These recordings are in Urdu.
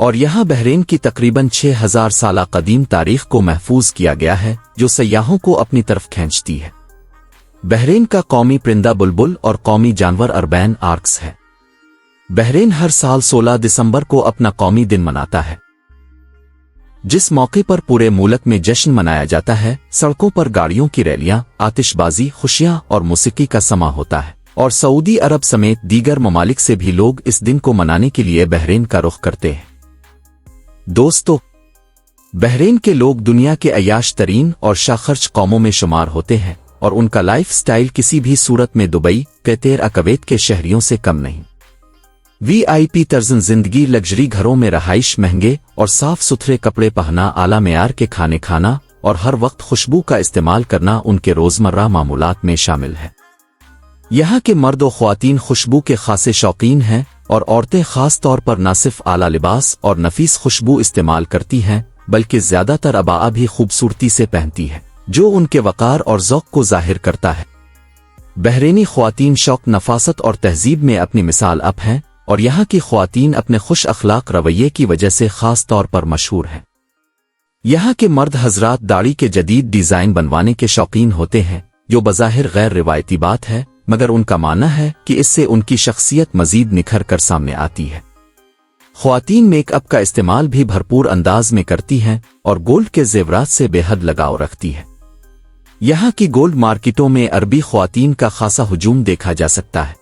اور یہاں بحرین کی تقریباً 6000 سالہ قدیم تاریخ کو محفوظ کیا گیا ہے جو سیاحوں کو اپنی طرف کھینچتی ہے۔ بحرین کا قومی پرندہ بلبل اور قومی جانور اربین آرکس ہے۔ بحرین ہر سال 16 دسمبر کو اپنا قومی دن مناتا ہے، جس موقع پر پورے ملک میں جشن منایا جاتا ہے۔ سڑکوں پر گاڑیوں کی ریلیاں، آتش بازی، خوشیاں اور موسیقی کا سماں ہوتا ہے، اور سعودی عرب سمیت دیگر ممالک سے بھی لوگ اس دن کو منانے کے لیے بحرین کا رخ کرتے ہیں۔ دوستو، بحرین کے لوگ دنیا کے عیاش ترین اور شاخرچ قوموں میں شمار ہوتے ہیں، اور ان کا لائف سٹائل کسی بھی صورت میں دبئی، قطر، کویت کے شہریوں سے کم نہیں۔ وی آئی پی طرز زندگی، لگژری گھروں میں رہائش، مہنگے اور صاف ستھرے کپڑے پہننا، اعلیٰ معیار کے کھانے کھانا اور ہر وقت خوشبو کا استعمال کرنا ان کے روزمرہ معمولات میں شامل ہے۔ یہاں کے مرد و خواتین خوشبو کے خاصے شوقین ہیں، اور عورتیں خاص طور پر نہ صرف اعلیٰ لباس اور نفیس خوشبو استعمال کرتی ہیں بلکہ زیادہ تر عباءہ بھی خوبصورتی سے پہنتی ہے، جو ان کے وقار اور ذوق کو ظاہر کرتا ہے۔ بحرینی خواتین شوق، نفاست اور تہذیب میں اپنی مثال اب ہیں، اور یہاں کی خواتین اپنے خوش اخلاق رویے کی وجہ سے خاص طور پر مشہور ہیں۔ یہاں کے مرد حضرات داڑھی کے جدید ڈیزائن بنوانے کے شوقین ہوتے ہیں، جو بظاہر غیر روایتی بات ہے، مگر ان کا ماننا ہے کہ اس سے ان کی شخصیت مزید نکھر کر سامنے آتی ہے۔ خواتین میک اپ کا استعمال بھی بھرپور انداز میں کرتی ہیں اور گولڈ کے زیورات سے بے حد لگاؤ رکھتی ہے۔ یہاں کی گولڈ مارکیٹوں میں عربی خواتین کا خاصا ہجوم دیکھا جا سکتا ہے،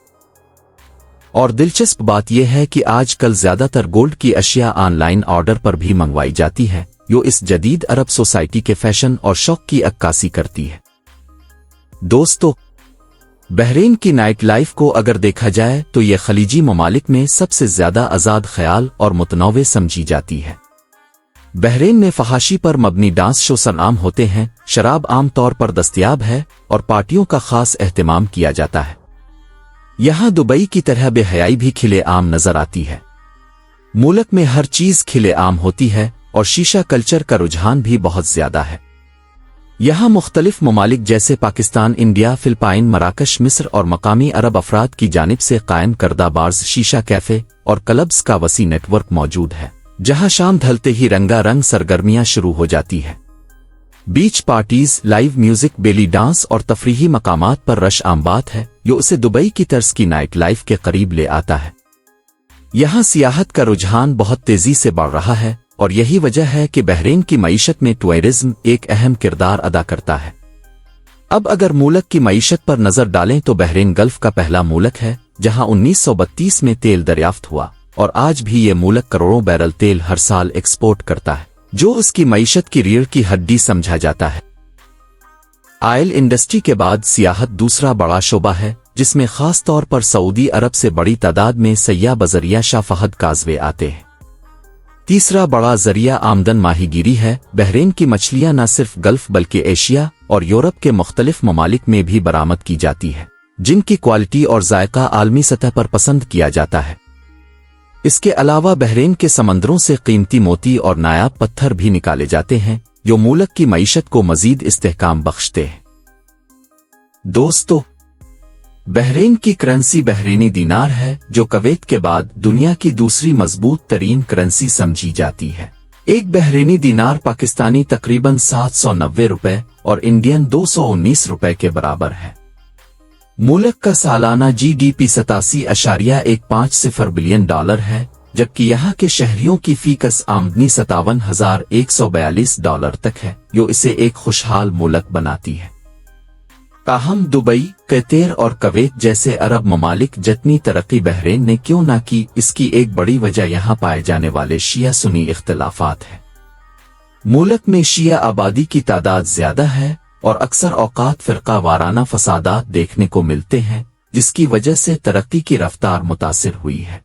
اور دلچسپ بات یہ ہے کہ آج کل زیادہ تر گولڈ کی اشیاء آن لائن آرڈر پر بھی منگوائی جاتی ہے، جو اس جدید عرب سوسائٹی کے فیشن اور شوق کی عکاسی کرتی ہے۔ دوستو، بحرین کی نائٹ لائف کو اگر دیکھا جائے تو یہ خلیجی ممالک میں سب سے زیادہ آزاد خیال اور متنوع سمجھی جاتی ہے۔ بحرین میں فحاشی پر مبنی ڈانس شو عام ہوتے ہیں، شراب عام طور پر دستیاب ہے، اور پارٹیوں کا خاص اہتمام کیا جاتا ہے۔ یہاں دبئی کی طرح بے حیائی بھی کھلے عام نظر آتی ہے۔ ملک میں ہر چیز کھلے عام ہوتی ہے، اور شیشہ کلچر کا رجحان بھی بہت زیادہ ہے۔ یہاں مختلف ممالک جیسے پاکستان، انڈیا، فلپائن، مراکش، مصر اور مقامی عرب افراد کی جانب سے قائم کردہ بارز، شیشہ کیفے اور کلبز کا وسیع نیٹ ورک موجود ہے، جہاں شام ڈھلتے ہی رنگا رنگ سرگرمیاں شروع ہو جاتی ہے۔ بیچ parties, live music, belly dance اور تفریحی مقامات پر رش عام بات ہے، جو اسے دبئی کی طرز کی نائٹ لائف کے قریب لے آتا ہے۔ یہاں سیاحت کا رجحان بہت تیزی سے بڑھ رہا ہے، اور یہی وجہ ہے کہ بحرین کی معیشت میں ٹورزم ایک اہم کردار ادا کرتا ہے۔ اب اگر ملک کی معیشت پر نظر ڈالیں تو بحرین گلف کا پہلا ملک ہے، جہاں 1932 میں تیل دریافت ہوا، اور آج بھی یہ ملک کروڑوں بیرل تیل ہر سال ایکسپورٹ کرتا ہے، جو اس کی معیشت کی ریڑھ کی ہڈی سمجھا جاتا ہے۔ آئل انڈسٹری کے بعد سیاحت دوسرا بڑا شعبہ ہے، جس میں خاص طور پر سعودی عرب سے بڑی تعداد میں سیاح بذریعہ شاہ فہد کازوے آتے ہیں۔ تیسرا بڑا ذریعہ آمدن ماہی گیری ہے۔ بحرین کی مچھلیاں نہ صرف گلف بلکہ ایشیا اور یورپ کے مختلف ممالک میں بھی برآمد کی جاتی ہے، جن کی کوالٹی اور ذائقہ عالمی سطح پر پسند کیا جاتا ہے۔ اس کے علاوہ بحرین کے سمندروں سے قیمتی موتی اور نایاب پتھر بھی نکالے جاتے ہیں، جو ملک کی معیشت کو مزید استحکام بخشتے ہیں۔ دوستو، بحرین کی کرنسی بحرینی دینار ہے، جو کویت کے بعد دنیا کی دوسری مضبوط ترین کرنسی سمجھی جاتی ہے۔ ایک بحرینی دینار پاکستانی تقریباً 790 روپے اور انڈین 219 روپے کے برابر ہے۔ ملک کا سالانہ G D P 87.15 billion dollar ہے، جبکہ یہاں کے شہریوں کی فی کس آمدنی 57,142 ڈالر تک ہے، جو اسے ایک خوشحال ملک بناتی ہے۔ تاہم دبئی، قطر اور کویت جیسے عرب ممالک جتنی ترقی بحرین نے کیوں نہ کی، اس کی ایک بڑی وجہ یہاں پائے جانے والے شیعہ سنی اختلافات ہیں۔ ملک میں شیعہ آبادی کی تعداد زیادہ ہے، اور اکثر اوقات فرقہ وارانہ فسادات دیکھنے کو ملتے ہیں، جس کی وجہ سے ترقی کی رفتار متاثر ہوئی ہے۔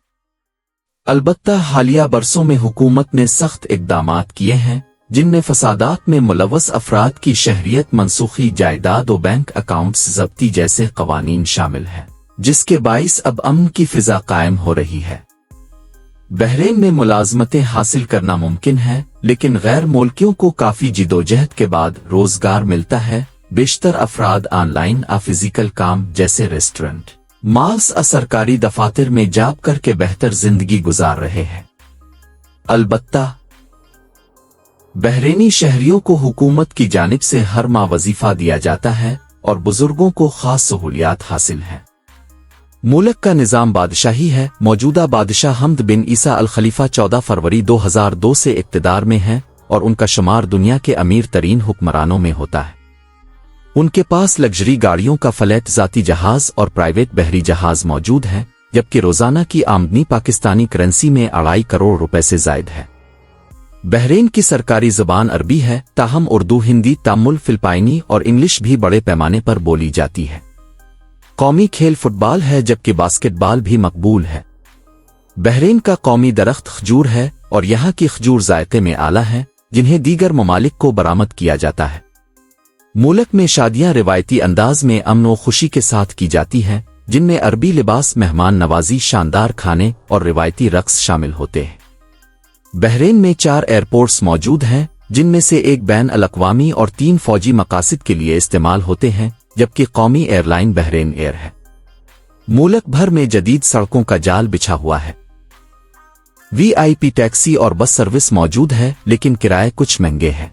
البتہ حالیہ برسوں میں حکومت نے سخت اقدامات کیے ہیں، جن میں فسادات میں ملوث افراد کی شہریت منسوخی، جائیداد و بینک اکاؤنٹس ضبطی جیسے قوانین شامل ہیں، جس کے باعث اب امن کی فضا قائم ہو رہی ہے۔ بحرین میں ملازمتیں حاصل کرنا ممکن ہے، لیکن غیر ملکیوں کو کافی جدوجہد کے بعد روزگار ملتا ہے۔ بیشتر افراد آن لائن فزیکل کام جیسے ریسٹورنٹ، مالز، سرکاری دفاتر میں جاب کر کے بہتر زندگی گزار رہے ہیں۔ البتہ بحرینی شہریوں کو حکومت کی جانب سے ہر ماہ وظیفہ دیا جاتا ہے اور بزرگوں کو خاص سہولیات حاصل ہیں۔ ملک کا نظام بادشاہی ہے۔ موجودہ بادشاہ حمد بن عیسیٰ الخلیفہ 14 فروری 2002 سے اقتدار میں ہیں اور ان کا شمار دنیا کے امیر ترین حکمرانوں میں ہوتا ہے۔ ان کے پاس لگژری گاڑیوں کا فلیٹ، ذاتی جہاز اور پرائیویٹ بحری جہاز موجود ہیں، جبکہ روزانہ کی آمدنی پاکستانی کرنسی میں 2.5 کروڑ روپے سے زائد ہے۔ بحرین کی سرکاری زبان عربی ہے، تاہم اردو، ہندی، تامل، فلپائنی اور انگلش بھی بڑے پیمانے پر بولی جاتی ہے۔ قومی کھیل فٹ بال ہے، جبکہ باسکٹ بال بھی مقبول ہے۔ بحرین کا قومی درخت کھجور ہے اور یہاں کی کھجور ذائقے میں اعلیٰ ہیں، جنہیں دیگر ممالک کو برآمد کیا جاتا ہے۔ ملک میں شادیاں روایتی انداز میں امن و خوشی کے ساتھ کی جاتی ہیں، جن میں عربی لباس، مہمان نوازی، شاندار کھانے اور روایتی رقص شامل ہوتے ہیں۔ بحرین میں 4 ایئرپورٹس موجود ہیں، جن میں سے ایک بین الاقوامی اور 3 فوجی مقاصد کے لیے استعمال ہوتے ہیں، جبکہ قومی ایئر لائن بحرین ایئر ہے۔ ملک بھر میں جدید سڑکوں کا جال بچھا ہوا ہے۔ VIP ٹیکسی اور بس سروس موجود ہے، لیکن کرائے کچھ مہنگے ہیں۔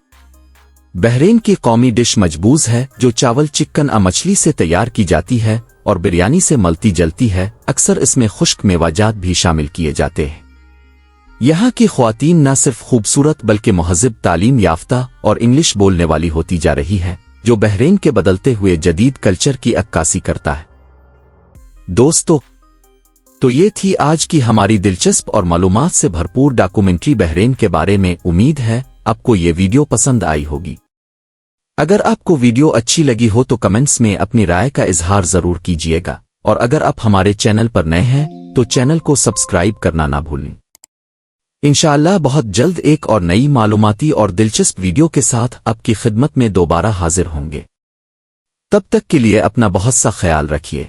بحرین کی قومی ڈش مجبوز ہے، جو چاول، چکن مچھلی سے تیار کی جاتی ہے اور بریانی سے ملتی جلتی ہے۔ اکثر اس میں خشک میوہ جات بھی شامل کیے جاتے ہیں۔ یہاں کی خواتین نہ صرف خوبصورت بلکہ مہذب، تعلیم یافتہ اور انگلش بولنے والی ہوتی جا رہی ہے، جو بحرین کے بدلتے ہوئے جدید کلچر کی عکاسی کرتا ہے۔ دوستو، تو یہ تھی آج کی ہماری دلچسپ اور معلومات سے بھرپور ڈاکومنٹری بحرین کے بارے میں۔ امید ہے آپ کو یہ ویڈیو پسند آئی ہوگی۔ اگر آپ کو ویڈیو اچھی لگی ہو تو کمنٹس میں اپنی رائے کا اظہار ضرور کیجیے گا، اور اگر آپ ہمارے چینل پر نئے ہیں تو چینل کو سبسکرائب کرنا نہ بھولیں۔ انشاءاللہ بہت جلد ایک اور نئی معلوماتی اور دلچسپ ویڈیو کے ساتھ آپ کی خدمت میں دوبارہ حاضر ہوں گے۔ تب تک کے لیے اپنا بہت سا خیال رکھیے۔